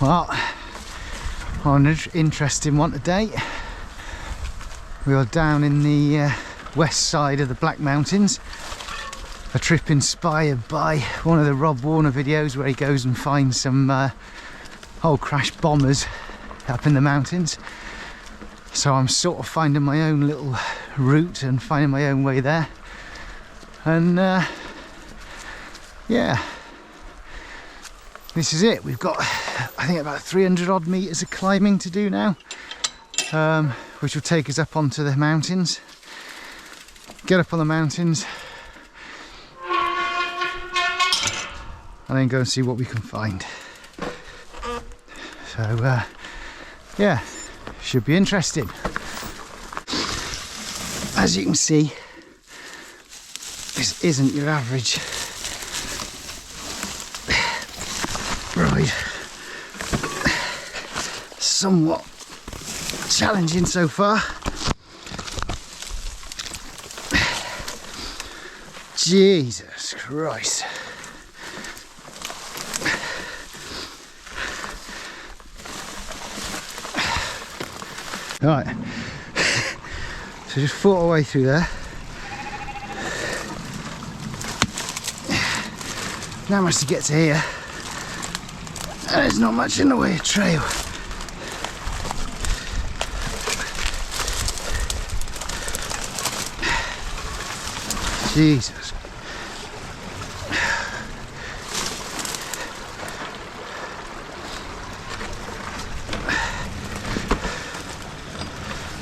Well, on an interesting one today. We are down in the west side of the Black Mountains. A trip inspired by one of the Rob Warner videos where he goes and finds some old crash bombers up in the mountains. So I'm sort of finding my own little route and finding my own way there. And yeah, this is it. We've got, I think, about 300 odd meters of climbing to do now, which will take us up onto the mountains. Get up on the mountains and then go and see what we can find. So yeah, should be interesting. As you can see, this isn't your average ride. Somewhat challenging so far. Jesus Christ. Right, so just fought our way through there. Now managed to get to here, and there's not much in the way of trail. Jesus.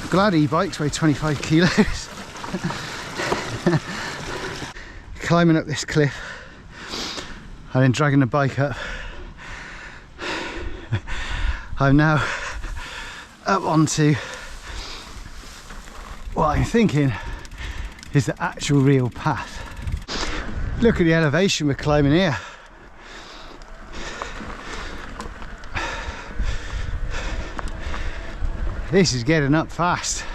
Glad e-bikes weigh 25 kilos. Climbing up this cliff and then dragging the bike up. I'm now up onto what I'm thinking is the actual real path. Look at the elevation we're climbing here. This is getting up fast.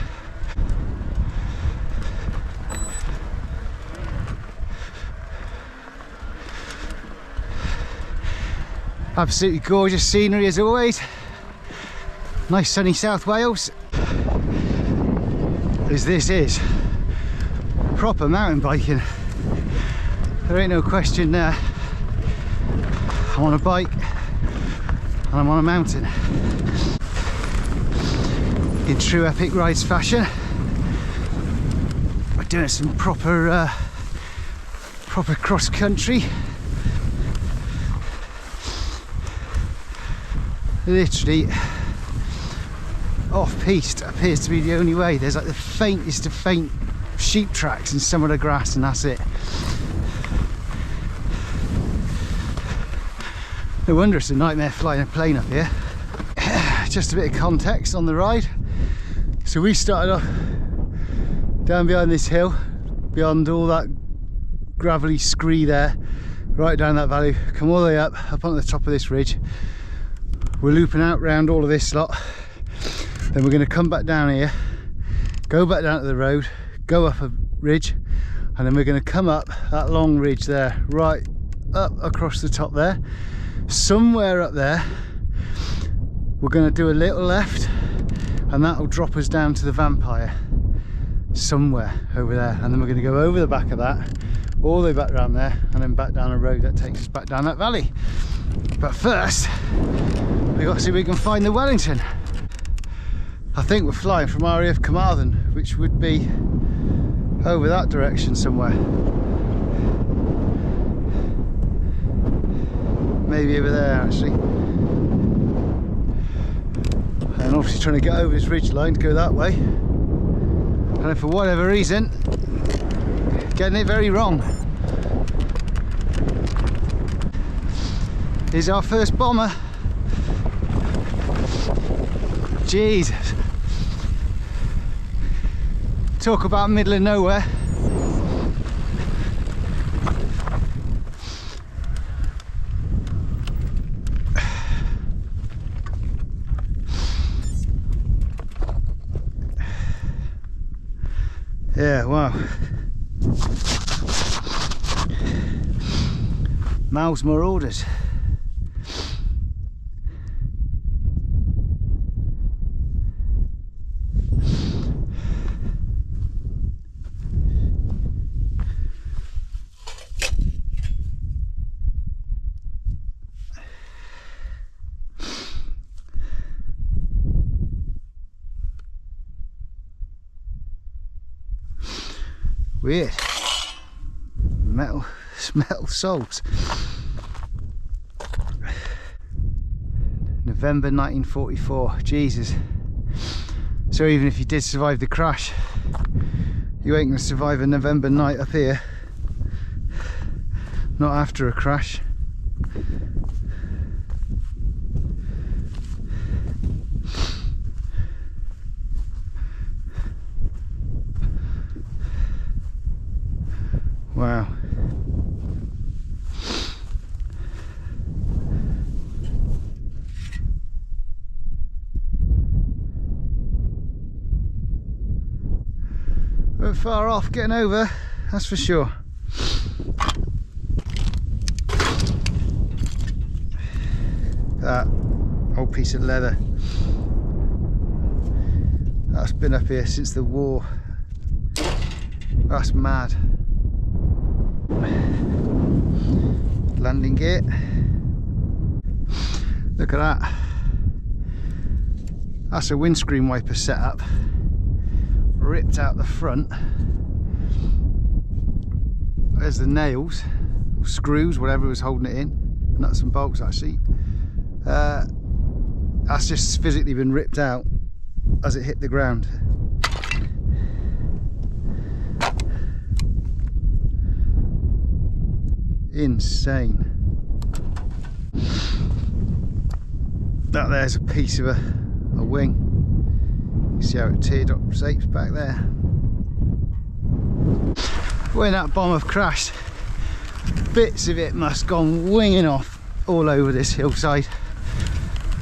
Absolutely gorgeous scenery as always. Nice sunny South Wales. As this is proper mountain biking. There ain't no question there. I'm on a bike and I'm on a mountain. In true Epic Rides fashion, we're doing some proper cross country. Literally off-piste appears to be the only way. There's like the faintest of faint sheep tracks in some of the grass, and that's it. No wonder it's a nightmare flying a plane up here. Just a bit of context on the ride. So we started off down behind this hill, beyond all that gravelly scree there, right down that valley, come all the way up onto the top of this ridge. We're looping out round all of this lot, then we're going to come back down here, go back down to the road, go up a ridge, and then we're going to come up that long ridge there, right up across the top there. Somewhere up there we're going to do a little left, and that will drop us down to the Vampire somewhere over there, and then we're going to go over the back of that all the way back around there, and then back down a road that takes us back down that valley. But first we've got to see if we can find the Wellington. I think we're flying from RAF Carmarthen, which would be over that direction somewhere, maybe over there actually. And obviously trying to get over this ridge line to go that way, and then for whatever reason getting it very wrong. Here's our first bomber. Jesus, talk about middle of nowhere. Yeah, wow. Miles more orders. Weird. Metal soles. November 1944. Jesus. So even if you did survive the crash, you ain't going to survive a November night up here. Not after a crash. Wow. We're far off getting over, that's for sure. That old piece of leather. That's been up here since the war. That's mad. Landing gear. Look at that. That's a windscreen wiper setup. Ripped out the front. There's the nails, screws, whatever was holding it in. Nuts and bolts actually. That's just physically been ripped out as it hit the ground. Insane. That there's a piece of a wing. You see how it teardrop shapes back there. When that bomb have crashed, bits of it must have gone winging off all over this hillside.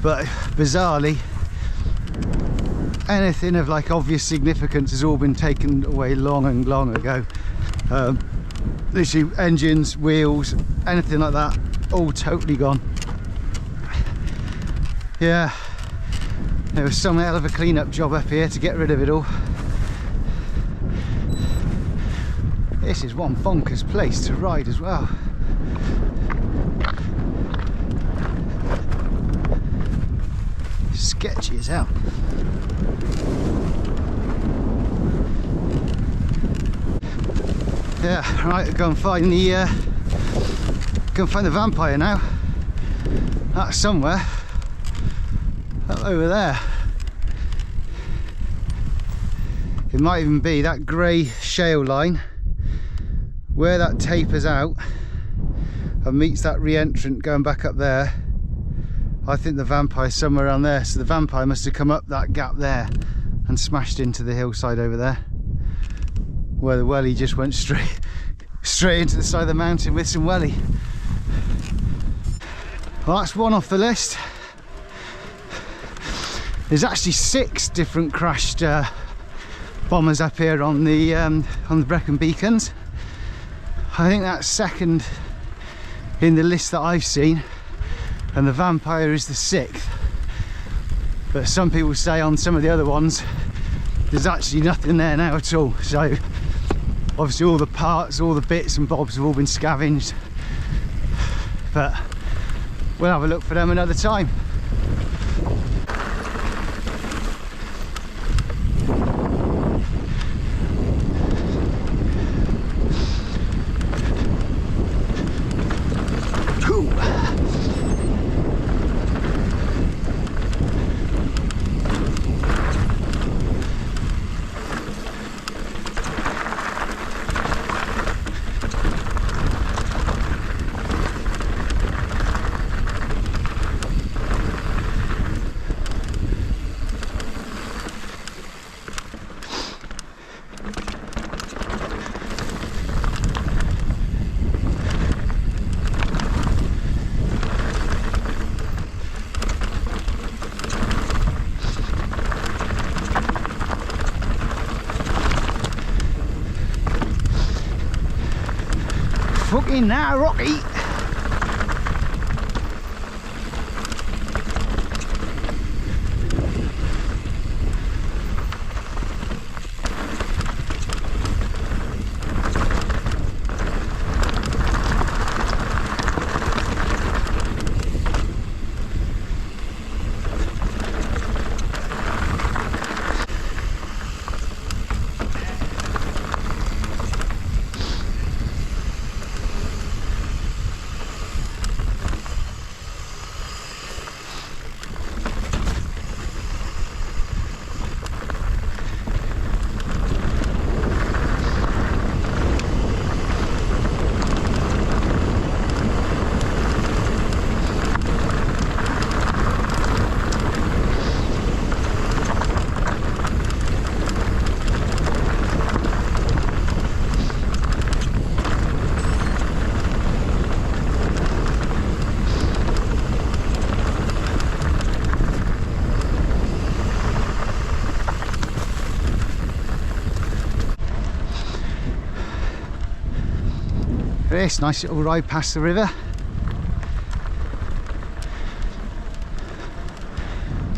But bizarrely, anything of like obvious significance has all been taken away long ago. Literally engines, wheels, anything like that, all totally gone. Yeah, there was some hell of a clean-up job up here to get rid of it all. This is one bonkers place to ride as well. Sketchy as hell. Yeah, right, go and find the vampire now. That's somewhere up over there. It might even be that grey shale line where that tapers out and meets that re-entrant going back up there. I think the vampire's somewhere around there, so the vampire must have come up that gap there and smashed into the hillside over there, where the welly just went straight into the side of the mountain with some welly. Well, that's one off the list. There's actually 6 different crashed bombers up here on the Brecon Beacons. I think that's second in the list that I've seen, and the vampire is the 6th. But some people say on some of the other ones there's actually nothing there now at all. So obviously all the parts, all the bits and bobs have all been scavenged, but we'll have a look for them another time. Fucking now, Rocky! this. Nice little ride past the river.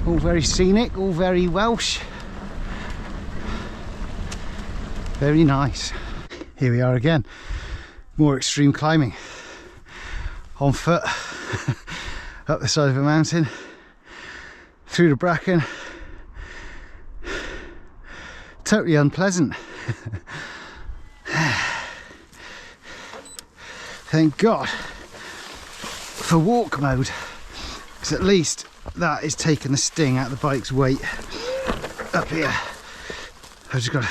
All very scenic, all very Welsh. Very nice. Here we are again. More extreme climbing. On foot. Up the side of a mountain. Through the bracken. Totally unpleasant. Thank God for walk mode, because at least that is taking the sting out of the bike's weight. Up here I've just got to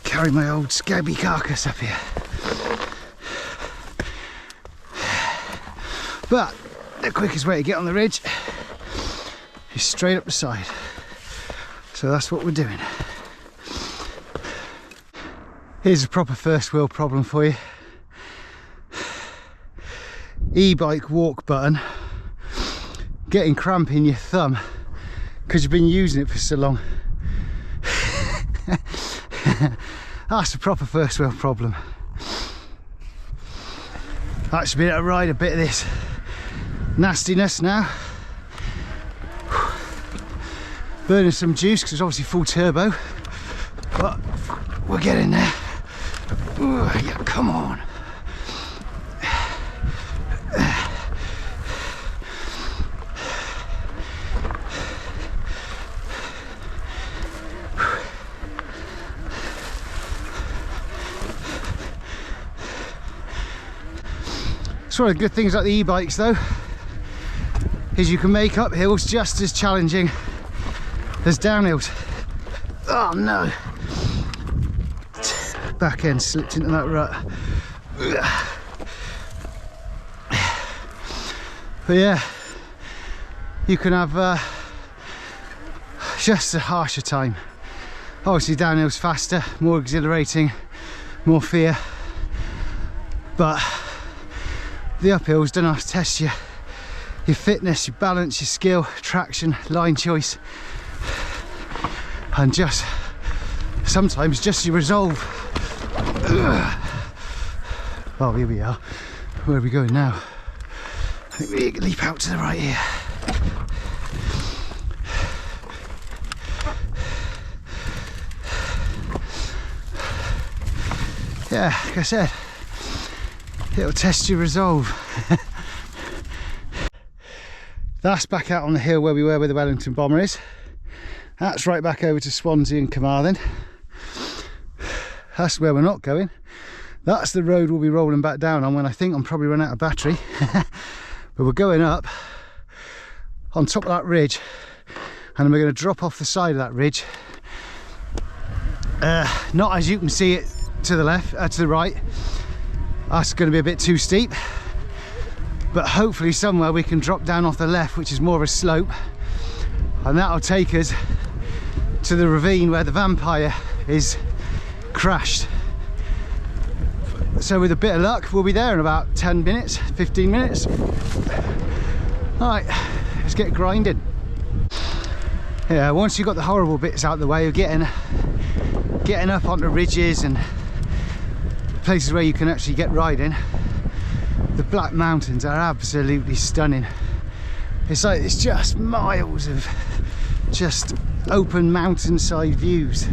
carry my old scabby carcass up here. But the quickest way to get on the ridge is straight up the side. So that's what we're doing. Here's a proper first world problem for you. E-bike walk button getting cramp in your thumb because you've been using it for so long. That's a proper first world problem. That should be able to ride a bit of this nastiness now. Burning some juice because it's obviously full turbo, but we're getting there. Ooh, yeah, come on. It's one of the good things about the e-bikes though, is you can make up hills just as challenging as downhills. Oh no! Back end slipped into that rut. But yeah, you can have just a harsher time. Obviously downhill's faster, more exhilarating, more fear, but the uphills don't have to test your fitness, your balance, your skill, traction, line choice, and just sometimes just your resolve. Well, here we are. Where are we going now? I think we leap out to the right here. Yeah, like I said, it'll test your resolve. That's back out on the hill where we were, where the Wellington Bomber is. That's right back over to Swansea and Carmarthen. That's where we're not going. That's the road we'll be rolling back down on when I think I'm probably run out of battery. But we're going up on top of that ridge, and then we're going to drop off the side of that ridge. Not as you can see it to the left, to the right. That's going to be a bit too steep, but hopefully somewhere we can drop down off the left, which is more of a slope, and that'll take us to the ravine where the Vampire is crashed. So with a bit of luck we'll be there in about 10 minutes, 15 minutes. Alright, let's get grinding. Yeah, once you've got the horrible bits out of the way of getting up onto ridges and places where you can actually get riding, the Black Mountains are absolutely stunning. It's like it's just miles of just open mountainside views.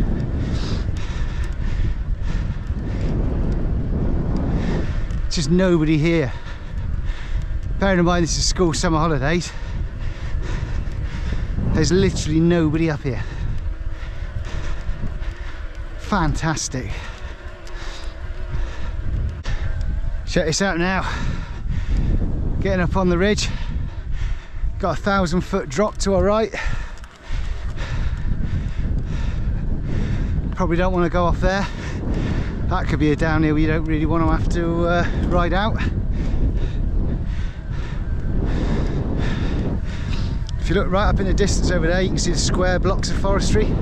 Just nobody here. Bearing in mind this is school summer holidays, there's literally nobody up here. Fantastic. Check this out now. Getting up on the ridge. Got a 1,000-foot drop to our right. Probably don't want to go off there. That could be a downhill you don't really want to have to ride out. If you look right up in the distance over there, you can see the square blocks of forestry.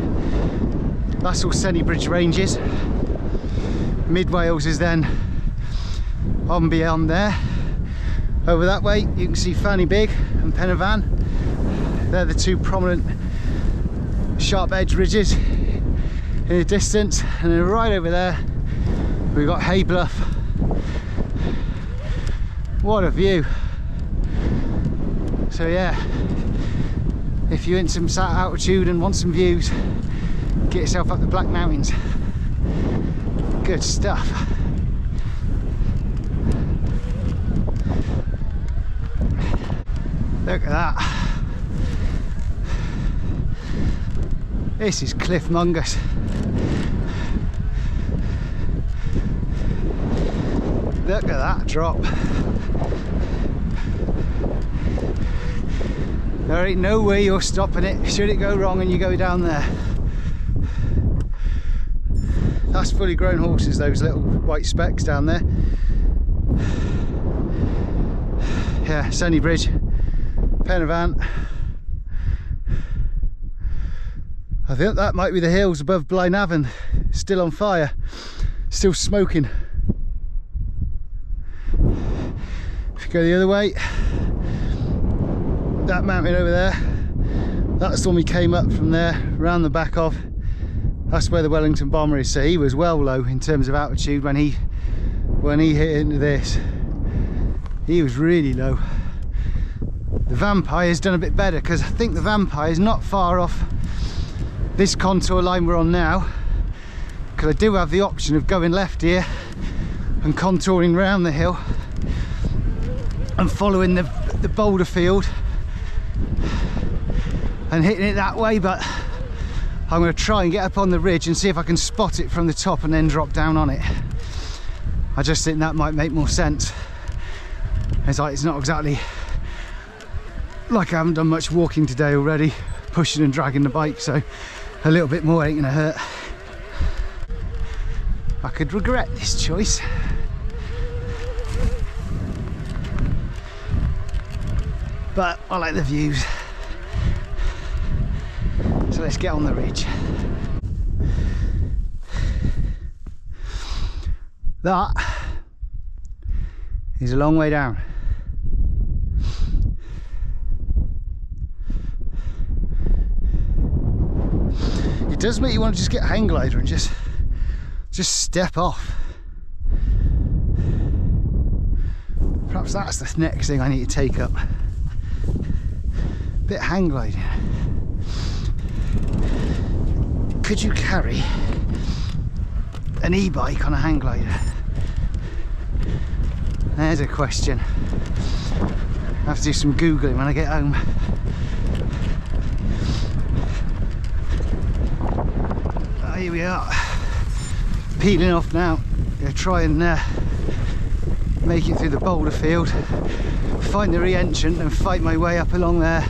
That's all Senny Bridge Ranges. Mid Wales is then on beyond there. Over that way you can see Fanny Big and Pen y Fan. They're the two prominent sharp edge ridges in the distance, and then right over there we've got Hay Bluff What a view. So yeah, if you're in some altitude and want some views, get yourself up the Black Mountains. Good stuff. Look at that. This is Cliff Mungus. Look at that drop. There ain't no way you're stopping it should it go wrong and you go down there. That's fully grown horses, those little white specks down there. Yeah, Sunny Bridge, Pen of Ant. I think that might be the hills above Blaenavon, still on fire, still smoking. If you go the other way, that mountain over there, that's the one we came up from there, round the back of. That's where the Wellington bomber is. So he was well low in terms of altitude when he hit into this. He was really low. The Vampire's done a bit better, because I think the Vampire is not far off this contour line we're on now, because I do have the option of going left here and contouring round the hill and following the boulder field and hitting it that way, but I'm going to try and get up on the ridge and see if I can spot it from the top and then drop down on it. I just think that might make more sense. It's not exactly like I haven't done much walking today already, pushing and dragging the bike, so a little bit more ain't gonna hurt. I could regret this choice. But I like the views. So let's get on the ridge. That is a long way down. It does make you want to just get a hang glider and just step off. Perhaps that's the next thing I need to take up. Bit of hang gliding. Could you carry an e-bike on a hang glider? There's a question. I have to do some googling when I get home. Here we are, peeling off now. Gonna try and make it through the boulder field, find the re-entrant and fight my way up along there.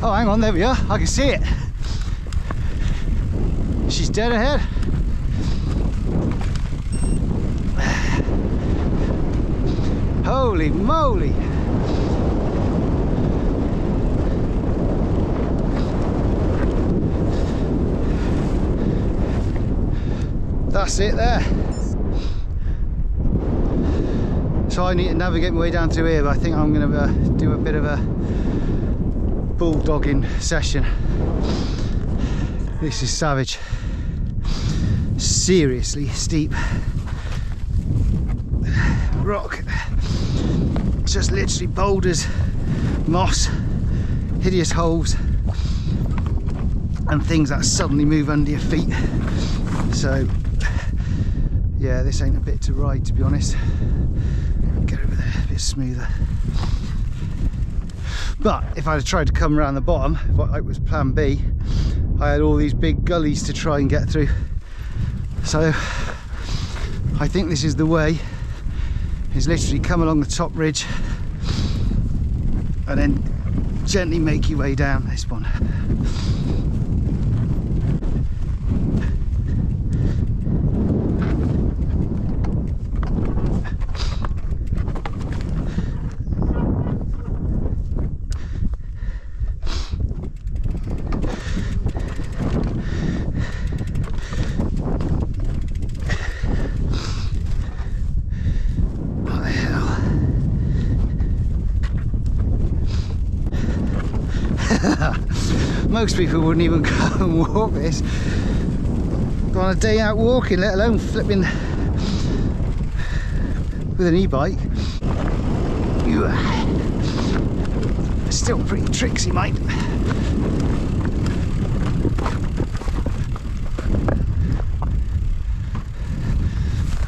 Oh, hang on, there we are, I can see it. She's dead ahead. Holy moly! That's it there. So I need to navigate my way down to here, but I think I'm going to do a bit of a bulldogging session. This is savage. Seriously steep. Rock. Just literally boulders, moss, hideous holes and things that suddenly move under your feet. So yeah, this ain't a bit to ride, to be honest. Get over there a bit smoother. But if I had tried to come around the bottom, what like was plan B, I had all these big gullies to try and get through. So I think this is the way, is literally come along the top ridge and then gently make your way down this one. most people wouldn't even go and walk this on a day out walking, let alone flipping with an e-bike. Still pretty tricksy, mate.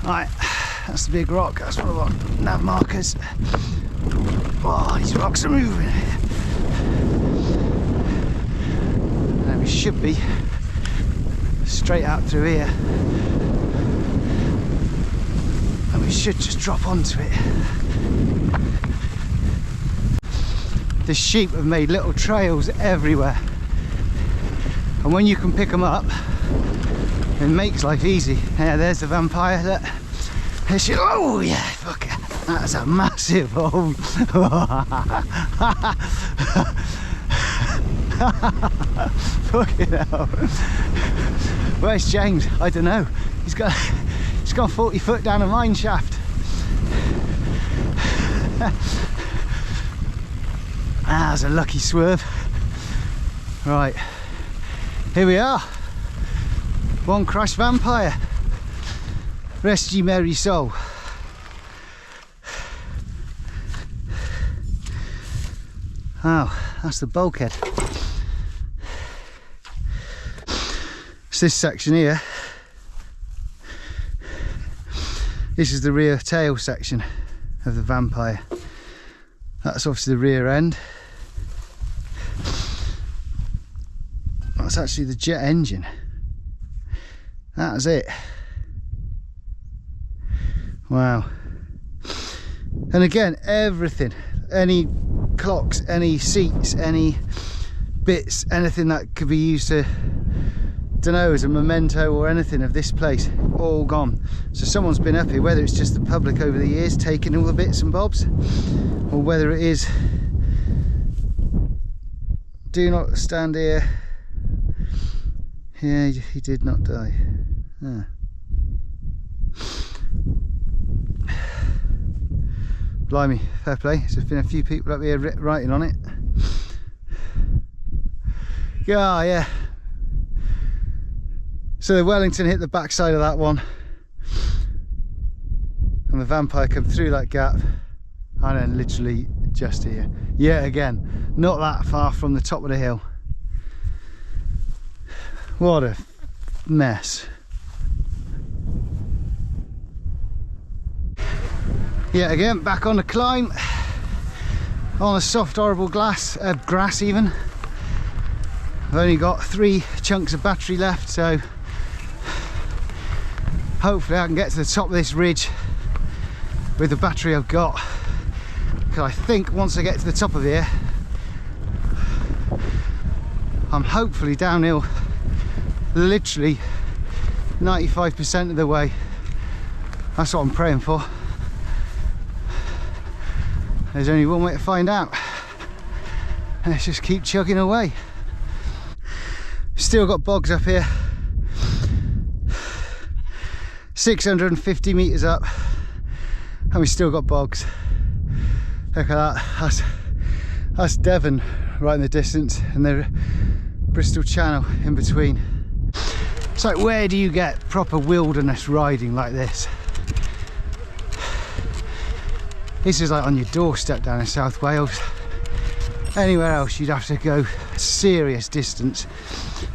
Right, that's the big rock. That's one of our nav markers. Oh, these rocks are moving. And we should be straight out through here. And we should just drop onto it. The sheep have made little trails everywhere. And when you can pick them up, it makes life easy. Yeah, there's the vampire. Look. Oh yeah, fuck it. That's a massive hole. Fucking hell. Where's James? I don't know. He's gone 40 foot down a mine shaft. That was a lucky swerve. Right, here we are. One crashed vampire. Rest ye merry soul. Oh, that's the bulkhead. It's this section here. This is the rear tail section of the vampire. That's obviously the rear end. That's actually the jet engine. That's it. Wow. And again, everything, any clocks, any seats, any bits, anything that could be used to, don't know, as a memento or anything of this place, all gone. So someone's been up here, whether it's just the public over the years taking all the bits and bobs, or whether it is do not stand here. Yeah, he did not die. Ah. Blimey, fair play. There's been a few people up here writing on it. Yeah, yeah. So the Wellington hit the backside of that one, and the vampire come through that gap, and then literally just here. Yet again, not that far from the top of the hill. What a mess. Yet again, back on the climb, on a soft horrible grass even. I've only got 3 chunks of battery left, so hopefully I can get to the top of this ridge with the battery I've got, because I think once I get to the top of here I'm hopefully downhill literally 95% of the way. That's what I'm praying for. There's only one way to find out. Let's just keep chugging away. Still got bogs up here. 650 meters up, and we still got bogs. Look at that. That's Devon right in the distance, and the Bristol Channel in between. It's like, where do you get proper wilderness riding like this? This is like on your doorstep down in South Wales. Anywhere else you'd have to go serious distance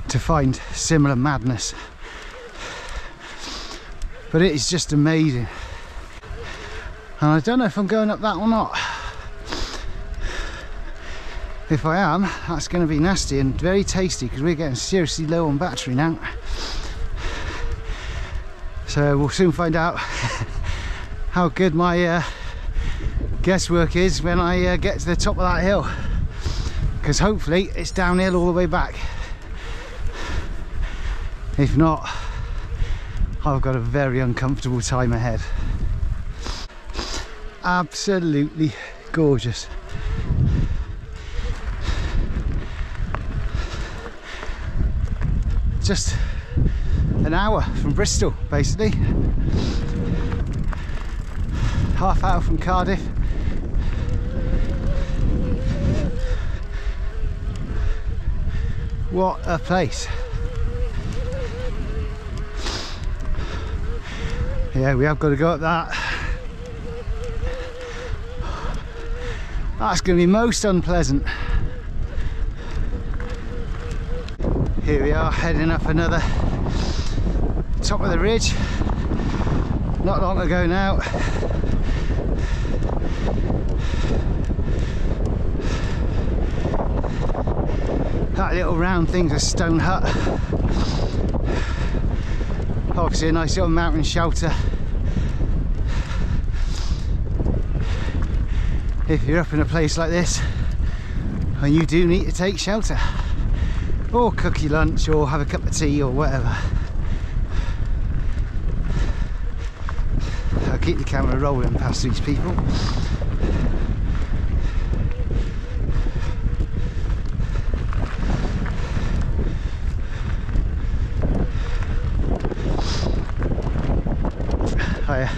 to find similar madness. But it is just amazing. And I don't know if I'm going up that or not. If I am, that's going to be nasty and very tasty, because we're getting seriously low on battery now. So we'll soon find out how good my guesswork is when I get to the top of that hill, because hopefully it's downhill all the way back. If not, I've got a very uncomfortable time ahead. Absolutely gorgeous. Just an hour from Bristol, basically. Half hour from Cardiff. What a place. Yeah, we have got to go up that. That's going to be most unpleasant. Here we are, heading up another top of the ridge. Not long ago now. That little round thing's a stone hut. Obviously a nice little mountain shelter. If you're up in a place like this, and you do need to take shelter, or cook your lunch, or have a cup of tea, or whatever. I'll keep the camera rolling past these people. Hiya.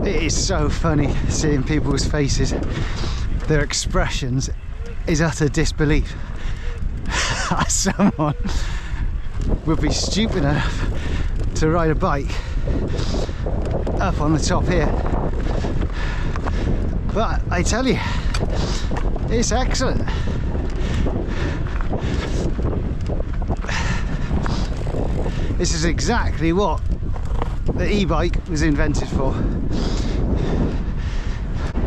It is so funny seeing people's faces. Their expressions is utter disbelief. Someone would be stupid enough to ride a bike up on the top here. But I tell you, it's excellent. This is exactly what the e-bike was invented for.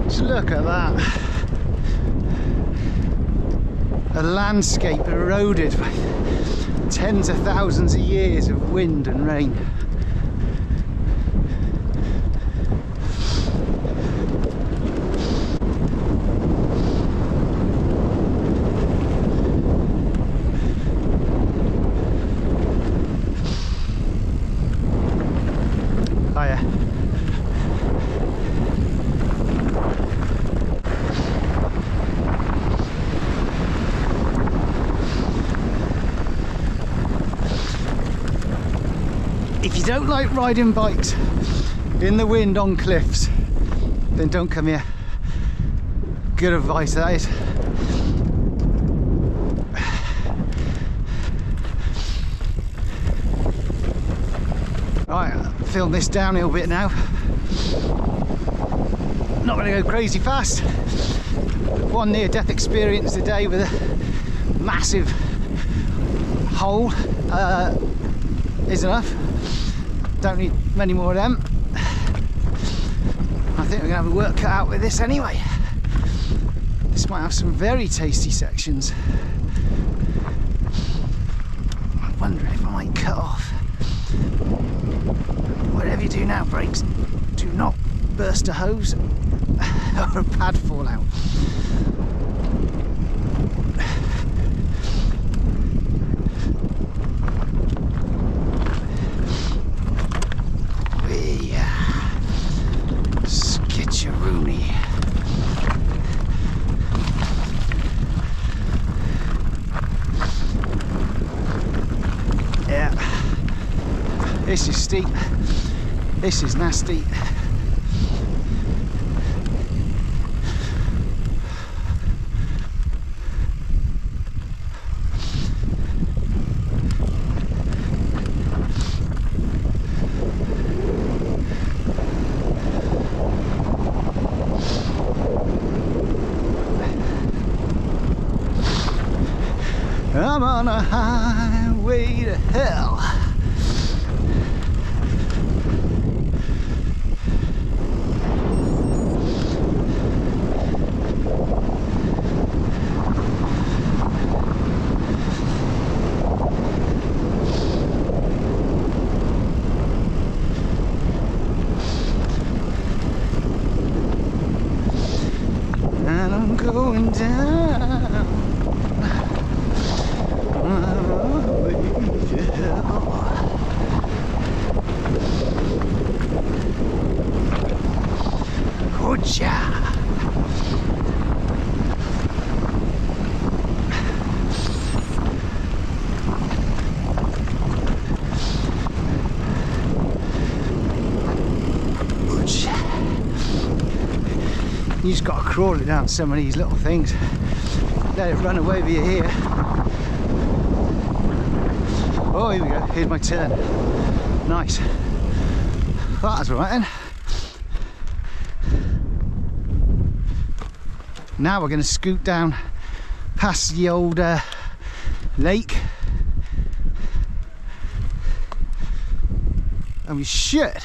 Just look at that. A landscape eroded by tens of thousands of years of wind and rain. If you don't like riding bikes in the wind on cliffs, then don't come here. Good advice that is. Right, I'll film this downhill bit now. Not going to go crazy fast. One near-death experience today with a massive hole is enough. Don't need many more of them. I think we're going to have a work cut out with this anyway. This might have some very tasty sections. I'm wondering if I might cut off. Whatever you do now, brakes, do not burst a hose or a pad fall out. This is steep, this is nasty. I'm on a highway to hell. And I'm going down. You just got to crawl it down some of these little things. Let it run away with you here. Oh, here we go. Here's my turn. Nice. Well, that's all right then. Now we're going to scoot down past the old lake. And we should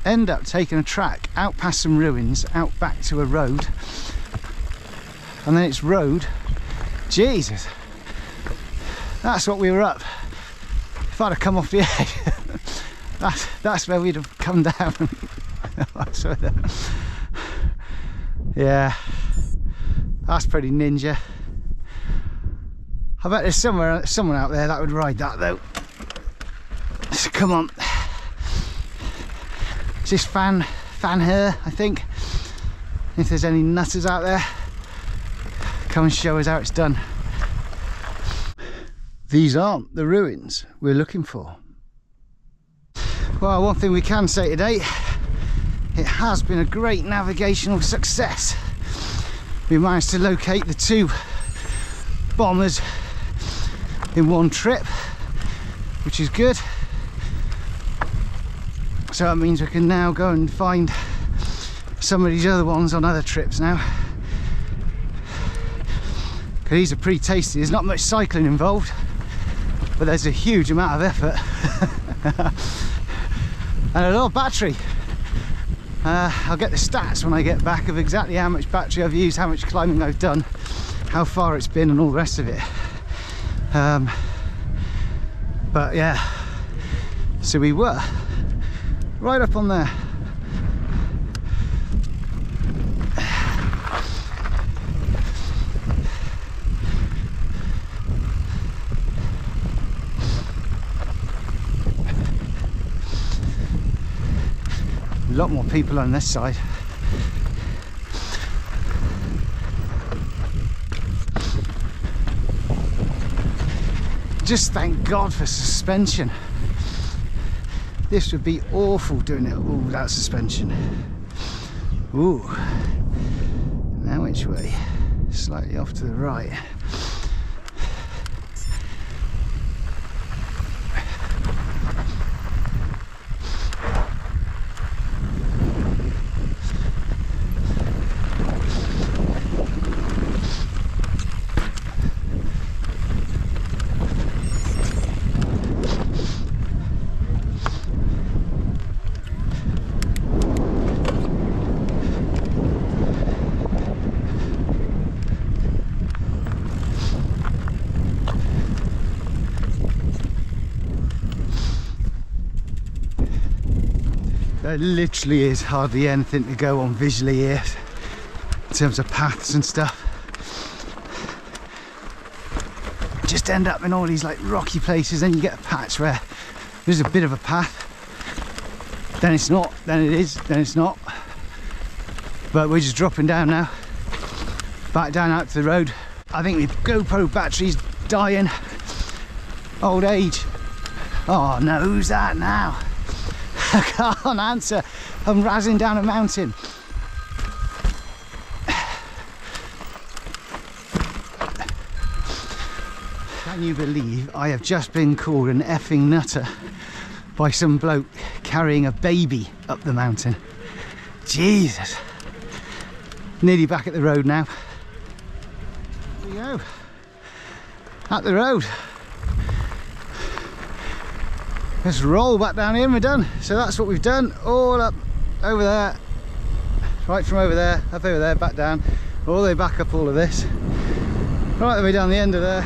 end up taking a track out past some ruins, out back to a road. And then it's road. Jesus. That's what we were up. If I'd have come off the edge, that's where we'd have come down. Yeah, that's pretty ninja. I bet there's someone out there that would ride that though. So come on. Is this fan her, I think? If there's any nutters out there, come and show us how it's done. These aren't the ruins we're looking for. Well, one thing we can say today, it has been a great navigational success. We managed to locate the 2 bombers in one trip, which is good. So that means we can now go and find some of these other ones on other trips now. Because these are pretty tasty. There's not much cycling involved, but there's a huge amount of effort. And a lot of battery. I'll get the stats when I get back of exactly how much battery I've used, how much climbing I've done, how far it's been and all the rest of it. But yeah, so we were right up on there. A lot more people on this side. Just thank God for suspension. This would be awful doing it all without suspension. Ooh. Now which way? Slightly off to the right. There literally is hardly anything to go on visually here in terms of paths and stuff. Just end up in all these like rocky places, then you get a patch where there's a bit of a path, then it's not, then it is, then it's not. But we're just dropping down now, back down out to the road. I think the GoPro battery's dying. Old age. Oh no, who's that now? I can't answer. I'm razzing down a mountain. Can you believe I have just been called an effing nutter by some bloke carrying a baby up the mountain? Jesus. Nearly back at the road now. Here we go. At the road. Let's roll back down here and we're done. So that's what we've done, all up over there, right from over there, up over there, back down, all the way back up all of this, right the way down the end of there.